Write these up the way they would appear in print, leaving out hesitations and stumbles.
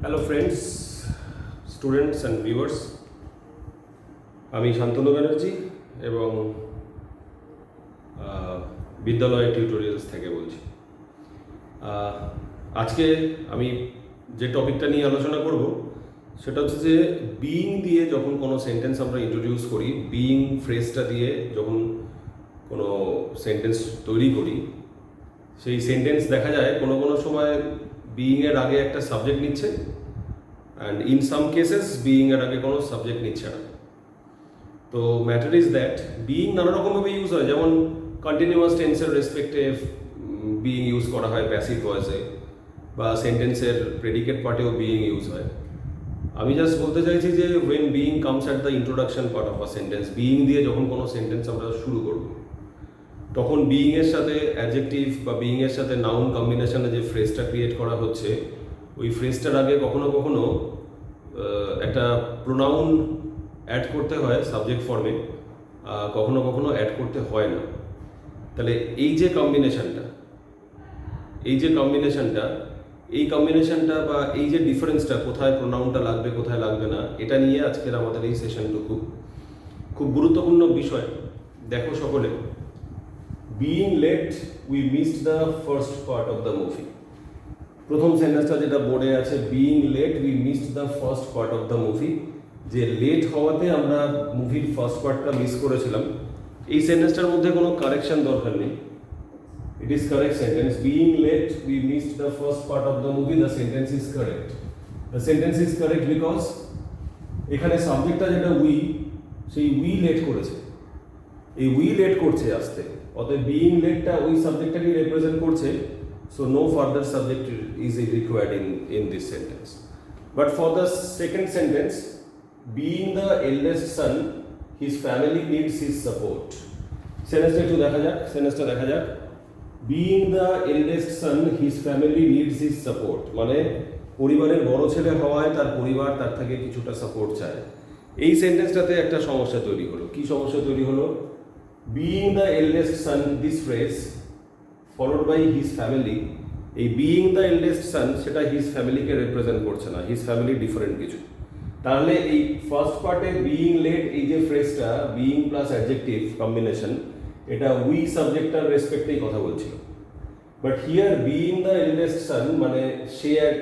Hello friends, students and viewers, আমি শান্তনু ব্যানার্জি এবং বিদ্যালয় টিউটোরিয়ালস থেকে বলছি। আজকে আমি যে টপিকটা নিয়ে আলোচনা করব সেটা হচ্ছে যে বিইং দিয়ে যখন কোনো সেন্টেন্স আমরা ইন্ট্রোডিউস করি, বিইং ফ্রেজটা দিয়ে যখন কোনো সেন্টেন্স তৈরি করি, সেই সেন্টেন্স দেখা যায় কোনো কোনো সময় বিইংয়ের আগে একটা সাবজেক্ট নিচ্ছে, অ্যান্ড ইন সাম কেসেস বিইংয়ের আগে কোনো সাবজেক্ট নিচ্ছে না। তো ম্যাটার ইজ দ্যাট বিইং নানা রকমভাবে ইউজ হয়, যেমন কন্টিনিউয়াস টেন্সের রেসপেক্টে বিইং ইউজ করা হয় প্যাসিভ ভয়েসে, বা সেন্টেন্সের প্রেডিকেট পার্টেও বিইং ইউজ হয়। আমি জাস্ট বলতে চাইছি যে when being comes at the introduction part of a sentence, being দিয়ে যখন কোনো সেন্টেন্স আমরা শুরু করব, তখন বিইংয়ের সাথে অ্যাডজেক্টিভ বা বিইংয়ের সাথে নাউন কম্বিনেশনে যে ফ্রেজটা ক্রিয়েট করা হচ্ছে, ওই ফ্রেজটার আগে কখনো কখনো একটা প্রোনাউন অ্যাড করতে হয় সাবজেক্ট ফর্মে, কখনো কখনো অ্যাড করতে হয় না। তাহলে এই যে কম্বিনেশনটা বা এই যে ডিফারেন্সটা, কোথায় প্রোনাউনটা লাগবে কোথায় লাগবে না, এটা নিয়ে আজকের আমাদের এই সেশনটুকু খুব গুরুত্বপূর্ণ বিষয়। দেখো সকলে, being late we missed the first part of the movie. প্রথম সেন্টেন্সটা যেটা বোর্ডে আছে, being late we missed the first part of the movie, যে লেট হওয়াতে আমরা মুভির ফার্স্ট পার্টটা মিস করেছিলাম। এই সেন্টেন্সটার মধ্যে কোনো কারেকশন দরকার নেই, it is correct sentence. Being late we missed the first part of the movie, the sentence is correct. The sentence is correct because এখানে সাবজেক্টটা যেটা উই, সেই উই লেট করেছে, এই উই লেট করছে আসতে, অতএব বিইং লেটটা ওই সাবজেক্টটাকে রিপ্রেজেন্ট করছে। So no further subject is required in this sentence. But for the second sentence, being the eldest son, his family needs his support. Sentence একটু দেখা যাক। Being the eldest son, his family needs his support. মানে পরিবারের বড় ছেলে হওয়ায় তার পরিবার তার থেকে কিছুটা সাপোর্ট চায়। এই সেন্টেন্সটাতে একটা সমস্যা তৈরি হলো। কি সমস্যা তৈরি হলো? Being the eldest son, this phrase followed by his family, এই বিইং দ্য এল্ডেস্ট সান সেটা হিজ ফ্যামিলিকে রিপ্রেজেন্ট করছে না, হিজ ফ্যামিলি ডিফারেন্ট কিছু। তাহলে এই ফার্স্ট পার্টে বিইং লেট, এই যে ফ্রেজটা বিইং প্লাস অ্যাডজেক্টিভ কম্বিনেশন, এটা উই সাবজেক্টটার রেসপেক্টেই কথা বলছিল। But here being the eldest son মানে সে এক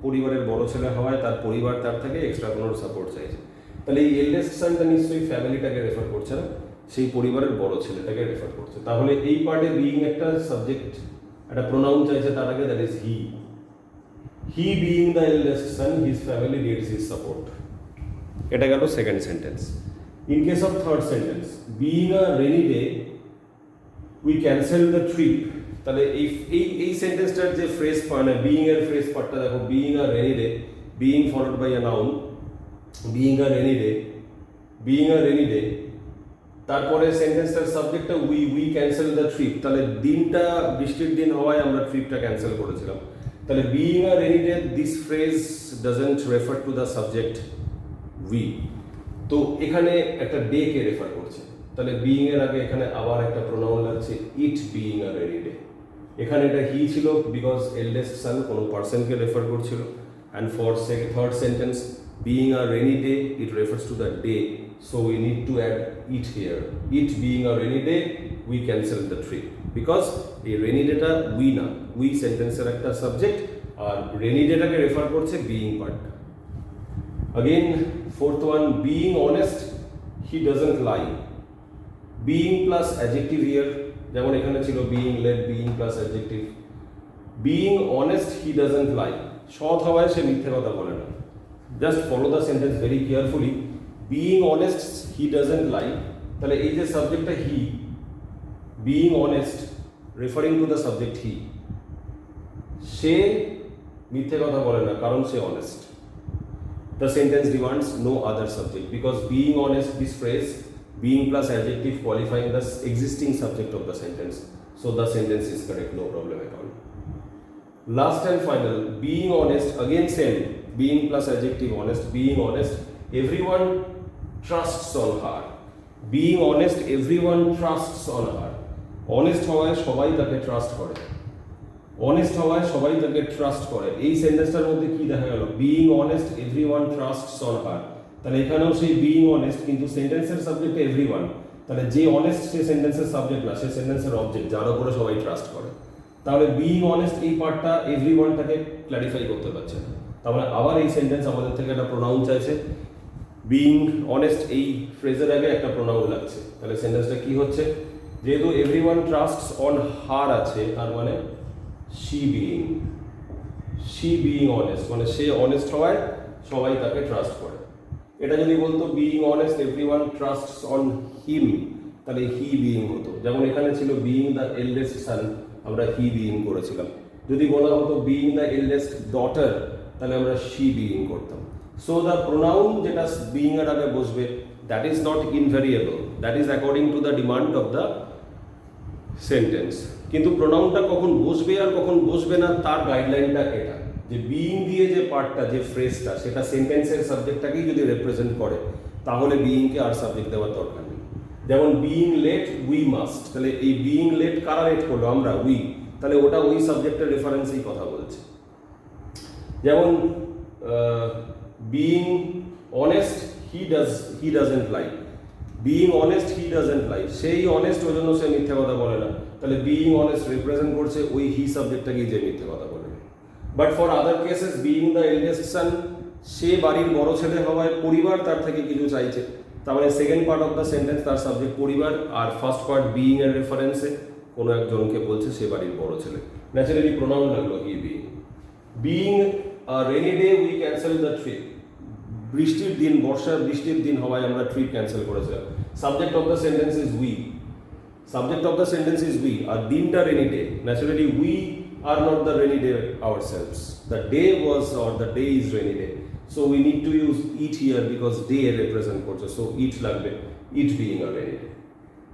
পরিবারের বড় ছেলে হওয়ায় তার পরিবার তার থেকে এক্সট্রা কোনো সাপোর্ট চাইছে। তাহলে এই এল্ডেস্ট সানটা নিশ্চয়ই ফ্যামিলিটাকে রেফার করছে না, সেই পরিবারের বড় ছেলেটাকে রেফার করছে। তাহলে এই পার্টে বিইং একটা সাবজেক্ট, একটা প্রোনাউন চাইছে তার আগে, that is he. He being the eldest son, his family needs his support. এটা গেল second sentence. In case of third sentence, being a rainy day we cancel the trip. তাহলে এই সেন্টেন্সটার যে ফ্রেজ মানে বিইং এর ফ্রেজ পার্টটা দেখো, being a rainy day, being followed by a noun, being a rainy day, তারপরে সেন্টেন্সটার সাবজেক্টটা উই ক্যান্সেল দ্য ট্রিপ। তাহলে দিনটা বৃষ্টির দিন হওয়ায় আমরা ট্রিপটা ক্যান্সেল করেছিলাম। তাহলে being a rainy day, this phrase doesn't refer to the subject we, তো এখানে একটা ডে কে রেফার করছে। তাহলে বিইং এর আগে এখানে আবার একটা প্রোনাউন লাগছে, it being a rainy day. এখানে এটা হি ছিল বিকজ এল্ডেস্ট সান কোনো পার্সনকে রেফার করছিল। And for third sentence, being a rainy day, it refers to the day, so we need to add it here. It being a rainy day, we cancel the trip, because a rainy day টা we না, we sentence এর একটা subject, আর rainy day টাকে refer করছে being part. Again, fourth one, being honest, he doesn't lie. Being plus adjective here, যেমন এখানে ছিল being let, being plus adjective. Being honest, he doesn't lie. সৎ হওয়ায় সে মিথ্যে কথা বলে না। Just follow the sentence very carefully. Being honest, he doesn't lie. তাহলে এই যে সাবজেক্টটা হি, being honest referring to the subject he, সে মিথ্যে কথা বলে না কারণ সে honest. The sentence demands no other subject because being honest, this phrase being plus adjective qualifying the existing subject of the sentence, so the sentence is correct, no problem at all. Last and final, being honest, again same, being plus adjective honest, being honest, everyone trusts on her. Being honest, everyone trusts on her. Honest হওয়ায় সবাই তাকে trust করে। Honest হওয়ায় সবাই তাকে trust করে। এই সেন্টেন্সটার মধ্যে কি দেখা গেল? Being honest everyone trusts on her. তাহলে এখানেও সেই বিইং অনেস্ট, কিন্তু সেন্টেন্সের সাবজেক্ট এভরিওয়ান। তাহলে যে অনেস্ট সে সেন্টেন্সের সাবজেক্ট না, সে সেন্টেন্সের অবজেক্ট, যার উপরে সবাই ট্রাস্ট করে। তাহলে বিইং অনেস্ট এই পার্টটা এভরিওয়ানটাকে ক্ল্যারিফাই করতে পারছে না। তাহলে আবার এই সেন্টেন্স আমাদের থেকে একটা প্রোনাউন চাইছে। বিইং অনেস্ট এই ফ্রেজের আগে একটা প্রোনাউন লাগছে। তাহলে সেন্টেন্সটা কি হচ্ছে? যেহেতু এভরিওয়ান ট্রাস্টস অন হার আছে, তার মানে she being honest, মানে সে অনেস্ট হওয়ায় সবাই তাকে ট্রাস্ট করে। এটা যদি বলতো being honest everyone trusts on him, তাহলে he being হতো। যেমন এখানে ছিল being the eldest son, আমরা he being করেছিলাম। যদি বলা হতো being the eldest daughter, তাহলে আমরা she being করতাম। সো দ্য প্রোনাউন যেটা being এর আগে বসবে, that is not invariable, that is according to the demand of the sentence. কিন্তু প্রোনাউনটা কখন বসবে আর কখন বসবে না তার গাইডলাইনটা এটা, যে বিইং দিয়ে যে পার্টটা, যে ফ্রেজটা, সেটা সেন্টেন্সের সাবজেক্টটাকেই যদি রিপ্রেজেন্ট করে, তাহলে বিইংকে আর সাবজেক্ট দেওয়ার দরকার নেই। যেমন বিইং লেট উই মাস্ট, তাহলে এই বিইং লেট কারা লেট করলো? আমরা, উই। তাহলে ওটা ওই সাবজেক্টের রেফারেন্সেই কথা বলছে। যেমন being honest he doesn't lie, being honest he doesn't lie, সেই অনেস্ট ওই জন্য সে মিথ্যে কথা বলে না। তাহলে বিইং অনেস্ট রিপ্রেজেন্ট করছে ওই হি সাবজেক্টটাকেই যে মিথ্যে কথা বলে। But for other cases being the eldest son, সে বাড়ির বড় ছেলে হওয়ায় পরিবার তার থেকে কিছু চাইছে, তার মানে second part of the sentence তার সাবজেক্ট পরিবার, আর ফার্স্ট পার্ট বিইং এর রেফারেন্সে কোনো একজনকে বলছে সে বাড়ির বড় ছেলে। ন্যাচারালি প্রোনাউন লাগলো he being. Being a rainy day we cancel the trip, বৃষ্টির দিন, বৃষ্টির দিন হওয়ায় আমরা ট্রিপ ক্যান্সেল করেছিলাম। Subject of the sentence is we, subject of the sentence is we, আর দিনটা rainy day. Naturally we are not the rainy day ourselves, the day was or the day is rainy day, so we need to use it here because day represent করছে, so it লাগবে, ইট being a rainy day.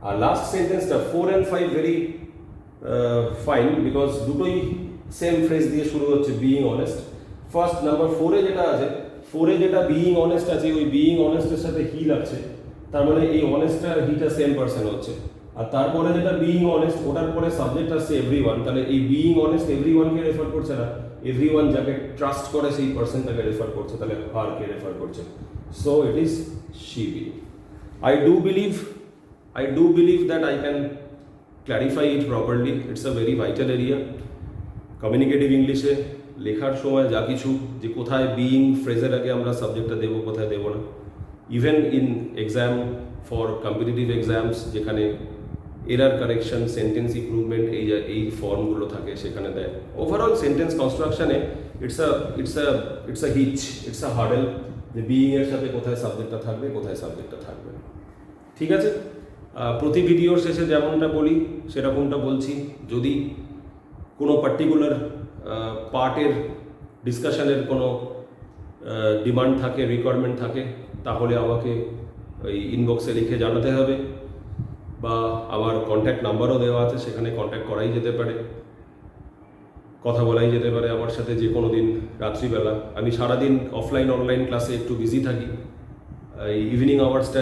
আর last সেন্টেন্সটা 4 and 5 very fine, because দুটোই same phrase দিয়ে শুরু হচ্ছে, being honest. First number 4-এ যেটা আছে, 4-এ যেটা বিইং অনেস্ট আছে, ওই বিইং অনেস্টের সাথে হি লাগছে, তার মানে এই অনেস্টটা হিটা সেম পার্সন হচ্ছে। আর তারপরে যেটা বিইং অনেস্ট, ওটার পরে সাবজেক্ট আসছে এভরিওয়ান, তাহলে এই বিইং অনেস্ট এভরিওয়ানকে রেফার করছে না, এভরিওয়ান যাকে ট্রাস্ট করে সেই পার্সনটাকে রেফার করছে, তাহলে হারকে রেফার করছে। So it is she being. I do believe that I can clarify it properly. It's a very vital area. Communicative ইংলিশে লেখার সময় যা কিছু, যে কোথায় বিইং ফ্রেজের আগে আমরা সাবজেক্টটা দেবো, কোথায় দেবো না, even in exam for competitive exams, যেখানে এরার কারেকশন, সেন্টেন্স ইমপ্রুভমেন্ট, এই ফর্মগুলো থাকে, সেখানে দেয়। ওভারঅল সেন্টেন্স কনস্ট্রাকশনে it's a hitch, it's a hurdle, যে বিইং এর সাথে কোথায় সাবজেক্টটা থাকবে, কোথায় সাবজেক্টটা থাকবে না। ঠিক আছে, প্রতি ভিডিওর শেষে যেমনটা বলি সেরকমটা বলছি। যদি কোনো পার্টিকুলার পার্টের ডিসকাশনের কোনো ডিমান্ড থাকে, রিকোয়ারমেন্ট থাকে, তাহলে আমাকে ওই ইনবক্সে লিখে জানাতে হবে, বা আমার কন্ট্যাক্ট নাম্বারও দেওয়া আছে, সেখানে কন্ট্যাক্ট করাই যেতে পারে, কথা বলাই যেতে পারে আমার সাথে যে কোনো দিন রাত্রিবেলা। আমি সারাদিন অফলাইন অনলাইন ক্লাসে একটু বিজি থাকি, ইভিনিং আওয়ার্সটা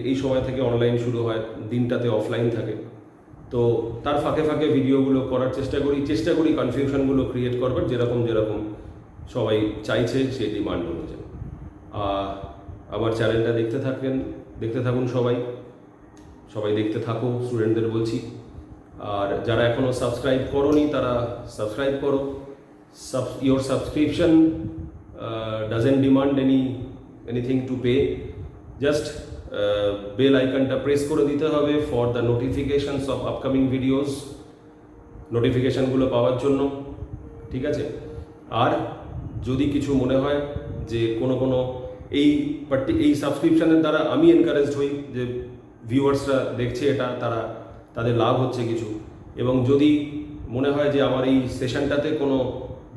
এই সময় থেকে অনলাইন শুরু হয়, দিনটাতে অফলাইন থাকে। তো তার ফাঁকে ফাঁকে ভিডিওগুলো করার চেষ্টা করি কনফিউশনগুলো ক্রিয়েট করবার, যেরকম সবাই চাইছে সেই ডিমান্ড অনুযায়ী। আমার চ্যানেলটা দেখতে থাকুন সবাই দেখতে থাকো, স্টুডেন্টদের বলছি। আর যারা এখনও সাবস্ক্রাইব করোনি তারা সাবস্ক্রাইব করো। Your subscription doesn't demand anything to pay, just bell আইকনটা প্রেস করে দিতে হবে for the notifications of upcoming videos, নোটিফিকেশানগুলো পাওয়ার জন্য। ঠিক আছে, আর যদি কিছু মনে হয় যে কোনো এই সাবস্ক্রিপশনের দ্বারা আমি এনকারেজড হই যে ভিউয়ার্সরা দেখছে এটা, তাদের লাভ হচ্ছে কিছু, এবং যদি মনে হয় যে আমার এই সেশনটাতে কোনো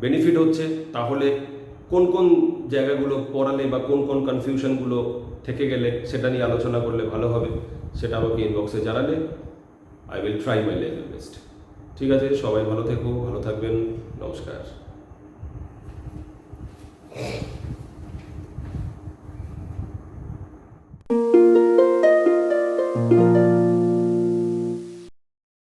বেনিফিট হচ্ছে, তাহলে কোন জায়গাগুলো পড়ালে বা কোন কনফিউশনগুলো থেকে গেলে সেটা নিয়ে আলোচনা করলে ভালো হবে, সেটা আমাকে ইনবক্সে জানালে I will try my level best. ঠিক আছে, সবাই ভালো থাকবেন, নমস্কার।